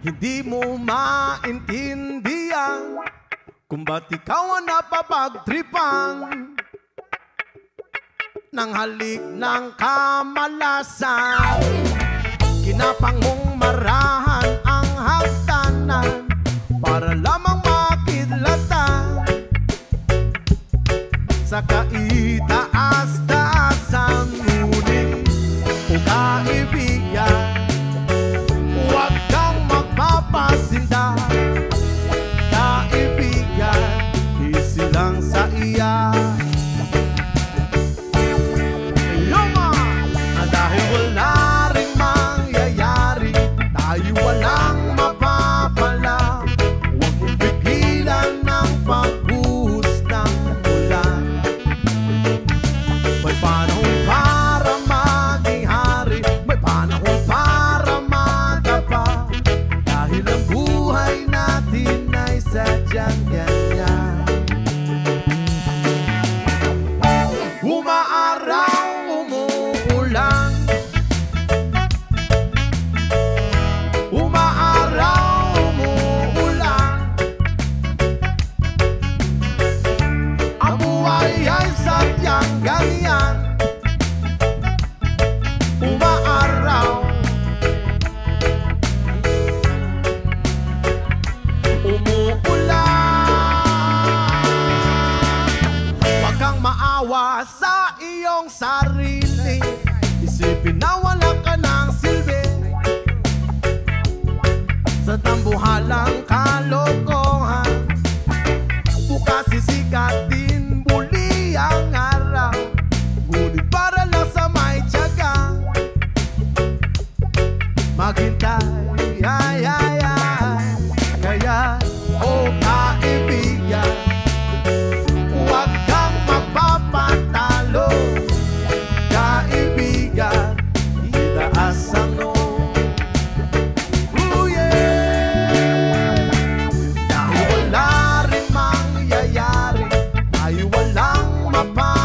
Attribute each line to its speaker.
Speaker 1: Hindi mo maintindihan kung ba't ikaw ang napapagtripan ng halik ng kamalasan. Kinapang mong marahan ang hagdanan para lamang makidlatan sa kaitaas-taasan. Ngunit o kaibigan, huwag kang magpapasinda. Kaibigan, isilang sa iya. Dahil wala rin mangyayari, tayo walang mapapala. Huwag mong pigilan ng pagbuhos ng ulan. May panahon para maging hari, may panahon para magapa. Dahil ang buhay natin ay sadyang ganyan. Umaaraw, umuulan, umaaraw, umuulan. Ang buhay ay sadyang ganyan. Umaaraw, umuulan. Huwag kang maawa sa iyong sarili. Isipin na wala ka ng silbi sa tambuhalang kalokohan. Bukas sisikat din muli ang araw, ngunit para lang sa may tiyaga maghintay, ay, ay, ay. Kaya, oh kaibigan, huwag kang magpapatalo. Kaibigan, itaas ang noo. Ooh, yeah. Dahil wala rin mangyayari, tayo walang mapapala.